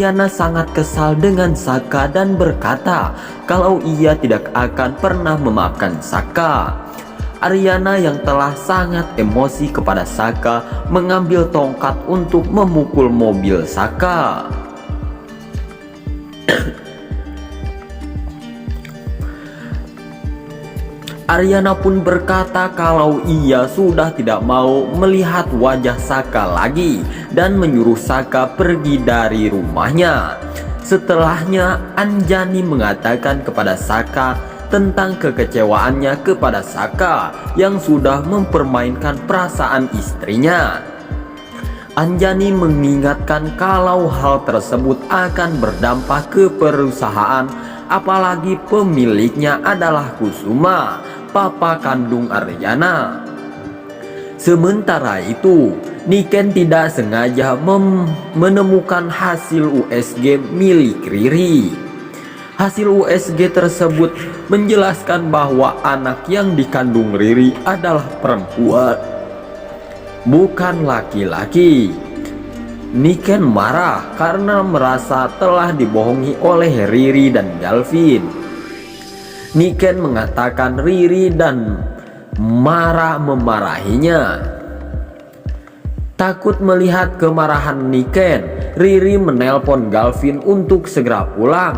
Aryana sangat kesal dengan Saka dan berkata kalau ia tidak akan pernah memaafkan Saka. Aryana yang telah sangat emosi kepada Saka mengambil tongkat untuk memukul mobil Saka. Aryana pun berkata kalau ia sudah tidak mau melihat wajah Saka lagi dan menyuruh Saka pergi dari rumahnya. Setelahnya Anjani mengatakan kepada Saka tentang kekecewaannya kepada Saka yang sudah mempermainkan perasaan istrinya. Anjani mengingatkan kalau hal tersebut akan berdampak ke perusahaan, apalagi pemiliknya adalah Kusuma, papa kandung Aryana. Sementara itu, Niken tidak sengaja menemukan hasil USG milik Riri. Hasil USG tersebut menjelaskan bahwa anak yang dikandung Riri adalah perempuan, bukan laki-laki. Niken marah karena merasa telah dibohongi oleh Riri dan Galvin. Niken mengatakan Riri dan memarahinya. Takut melihat kemarahan Niken, Riri menelpon Galvin untuk segera pulang.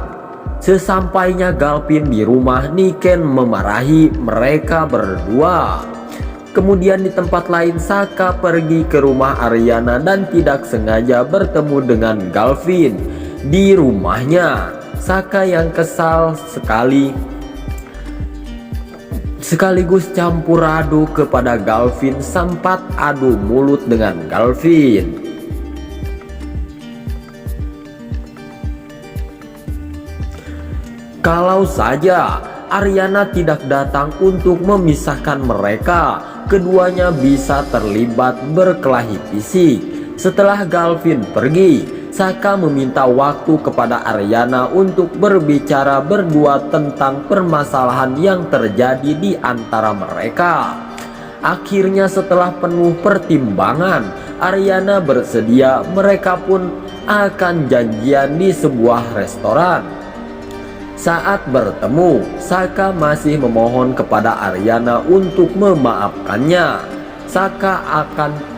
Sesampainya Galvin di rumah, Niken memarahi mereka berdua. Kemudian di tempat lain, Saka pergi ke rumah Aryana dan tidak sengaja bertemu dengan Galvin di rumahnya. Saka yang kesal sekaligus campur aduk kepada Galvin sempat adu mulut dengan Galvin. Kalau saja Aryana tidak datang untuk memisahkan mereka, keduanya bisa terlibat berkelahi fisik. Setelah Galvin pergi, Saka meminta waktu kepada Aryana untuk berbicara berdua tentang permasalahan yang terjadi di antara mereka. Akhirnya setelah penuh pertimbangan, Aryana bersedia. Mereka pun akan janjian di sebuah restoran. Saat bertemu, Saka masih memohon kepada Aryana untuk memaafkannya.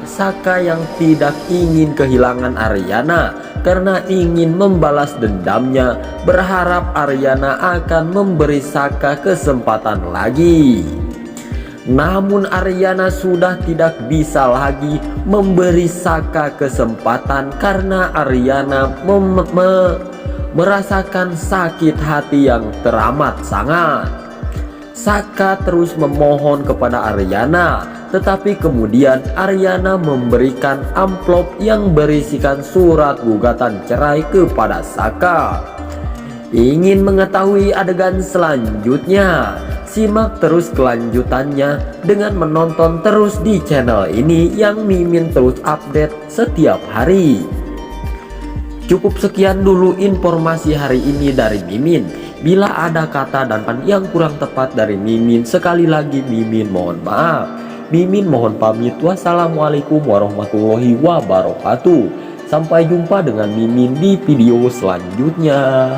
Saka yang tidak ingin kehilangan Aryana karena ingin membalas dendamnya, berharap Aryana akan memberi Saka kesempatan lagi. Namun Aryana sudah tidak bisa lagi memberi Saka kesempatan karena Aryana merasakan sakit hati yang teramat sangat. Saka terus memohon kepada Aryana, tetapi kemudian Aryana memberikan amplop yang berisikan surat gugatan cerai kepada Saka. Ingin mengetahui adegan selanjutnya? Simak terus kelanjutannya dengan menonton terus di channel ini yang Mimin terus update setiap hari. Cukup sekian dulu informasi hari ini dari Mimin. Bila ada kata dan yang kurang tepat dari Mimin, sekali lagi Mimin mohon maaf. Mimin mohon pamit. Wassalamualaikum warahmatullahi wabarakatuh. Sampai jumpa dengan Mimin di video selanjutnya.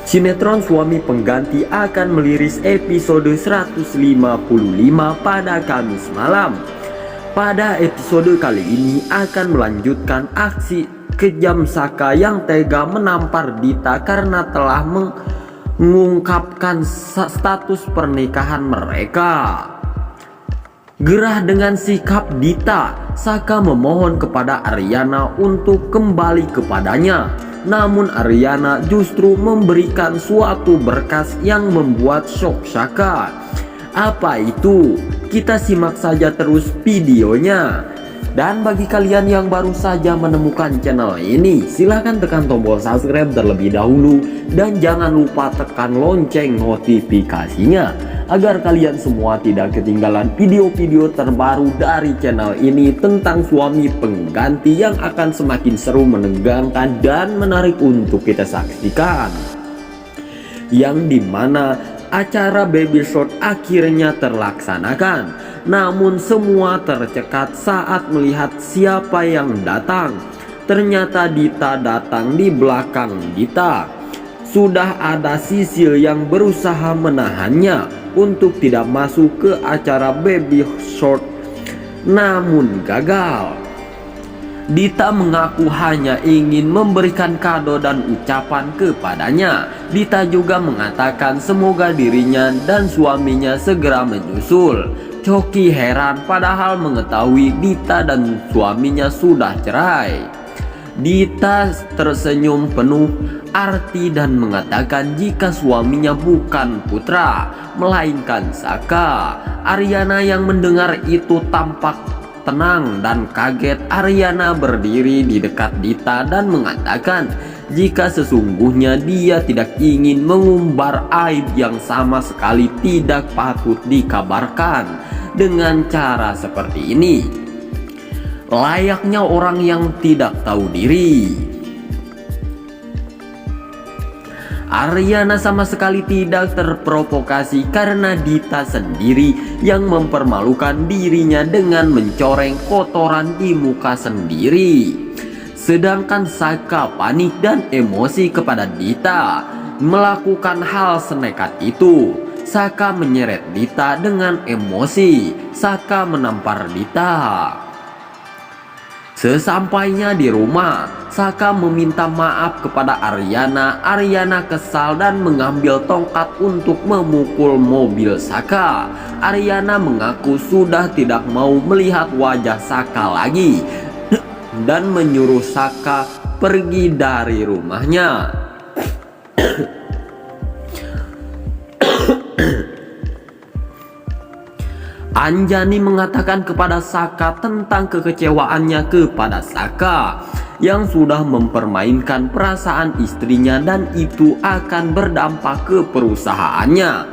Sinetron Suami Pengganti akan meliris episode 155 pada Kamis malam. Pada episode kali ini akan melanjutkan aksi kejam Saka yang tega menampar Dita karena telah mengungkapkan status pernikahan mereka. Gerah dengan sikap Dita, Saka memohon kepada Aryana untuk kembali kepadanya. Namun Aryana justru memberikan suatu berkas yang membuat shock Saka. Apa itu? Kita simak saja terus videonya. Dan bagi kalian yang baru saja menemukan channel ini, silahkan tekan tombol subscribe terlebih dahulu. Dan jangan lupa tekan lonceng notifikasinya, agar kalian semua tidak ketinggalan video-video terbaru dari channel ini tentang Suami Pengganti yang akan semakin seru, menegangkan, dan menarik untuk kita saksikan. Yang dimana Acara baby shower akhirnya terlaksanakan, namun semua tercekat saat melihat siapa yang datang. Ternyata Dita datang. Di belakang Dita sudah ada Sisil yang berusaha menahannya untuk tidak masuk ke acara baby shower, namun gagal. Dita mengaku hanya ingin memberikan kado dan ucapan kepadanya. Dita juga mengatakan semoga dirinya dan suaminya segera menyusul. Coki heran padahal mengetahui Dita dan suaminya sudah cerai. Dita tersenyum penuh arti dan mengatakan jika suaminya bukan Putra, melainkan Saka. Ariana yang mendengar itu tampak tenang dan kaget. Ariana berdiri di dekat Dita dan mengatakan jika sesungguhnya dia tidak ingin mengumbar aib yang sama sekali tidak patut dikabarkan dengan cara seperti ini, layaknya orang yang tidak tahu diri. Ariana sama sekali tidak terprovokasi karena Dita sendiri yang mempermalukan dirinya dengan mencoreng kotoran di muka sendiri. Sedangkan Saka panik dan emosi kepada Dita melakukan hal senekat itu. Saka menyeret Dita dengan emosi. Saka menampar Dita. Sesampainya di rumah, Saka meminta maaf kepada Ariana. Ariana kesal dan mengambil tongkat untuk memukul mobil Saka. Ariana mengaku sudah tidak mau melihat wajah Saka lagi dan menyuruh Saka pergi dari rumahnya. Anjani mengatakan kepada Saka tentang kekecewaannya kepada Saka yang sudah mempermainkan perasaan istrinya dan itu akan berdampak ke perusahaannya.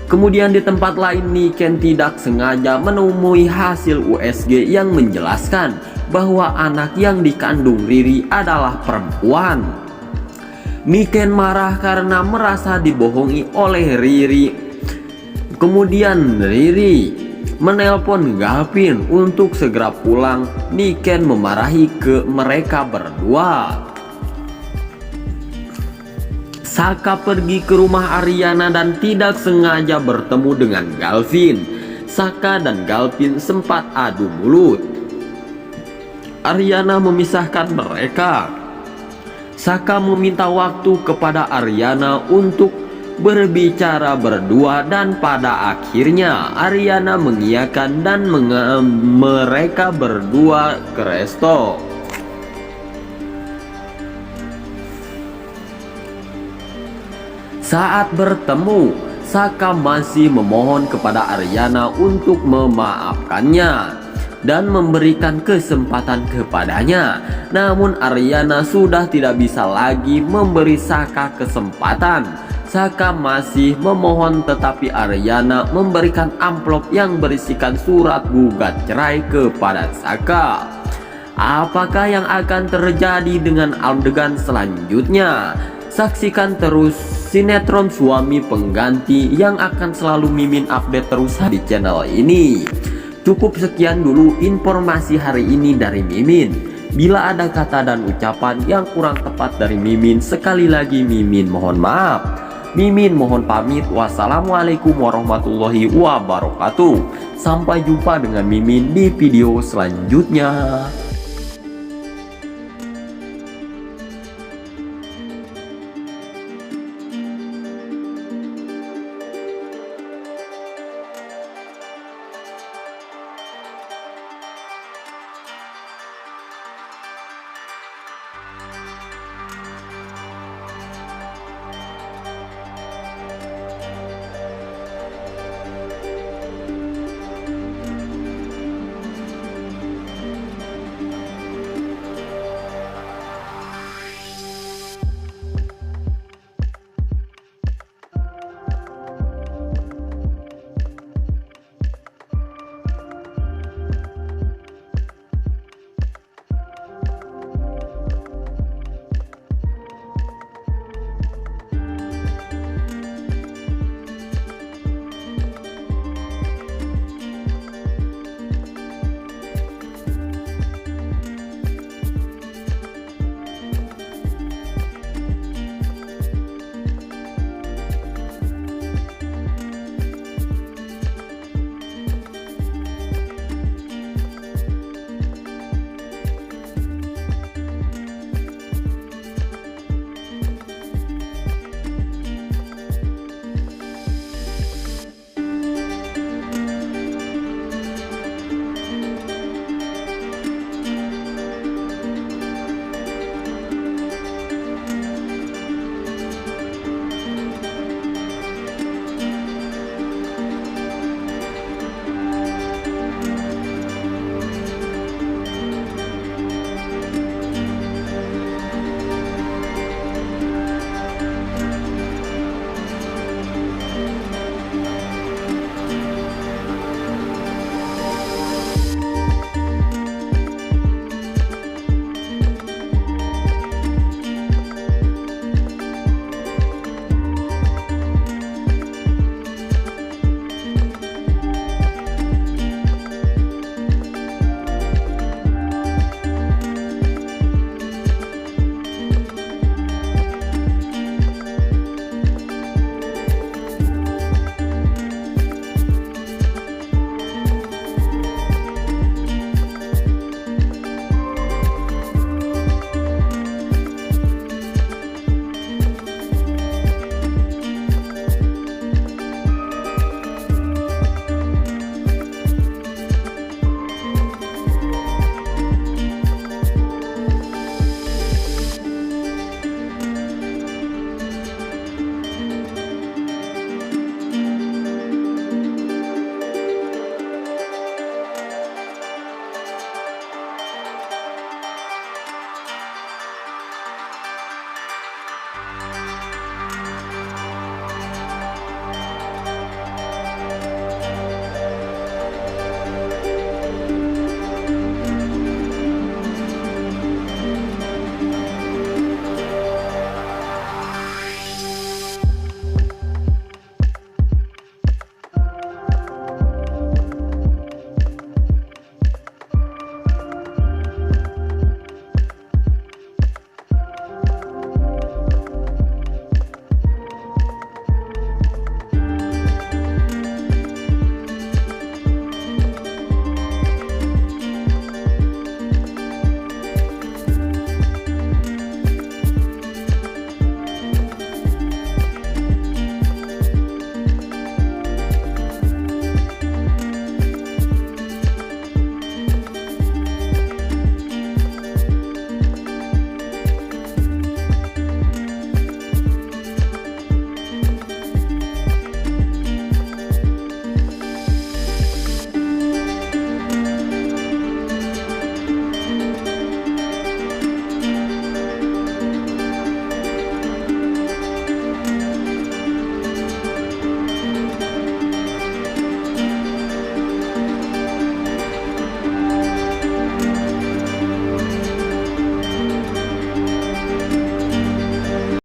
Kemudian di tempat lain, Niken tidak sengaja menemui hasil USG yang menjelaskan bahwa anak yang dikandung Riri adalah perempuan. Niken marah karena merasa dibohongi oleh Riri. Kemudian Riri menelpon Galvin untuk segera pulang. Niken memarahi ke mereka berdua. Saka pergi ke rumah Ariana dan tidak sengaja bertemu dengan Galvin. Saka dan Galvin sempat adu mulut. Ariana memisahkan mereka. Saka meminta waktu kepada Ariana untuk berbicara berdua dan pada akhirnya Ariana mengiyakan dan mereka berdua ke resto. Saat bertemu, Saka masih memohon kepada Ariana untuk memaafkannya dan memberikan kesempatan kepadanya. Namun Ariana sudah tidak bisa lagi memberi Saka kesempatan. Saka masih memohon tetapi Ariana memberikan amplop yang berisikan surat gugat cerai kepada Saka. Apakah yang akan terjadi dengan adegan selanjutnya? Saksikan terus sinetron Suami Pengganti yang akan selalu Mimin update terus di channel ini. Cukup sekian dulu informasi hari ini dari Mimin. Bila ada kata dan ucapan yang kurang tepat dari Mimin, sekali lagi Mimin mohon maaf. Mimin mohon pamit. Wassalamualaikum warahmatullahi wabarakatuh. Sampai jumpa dengan Mimin di video selanjutnya.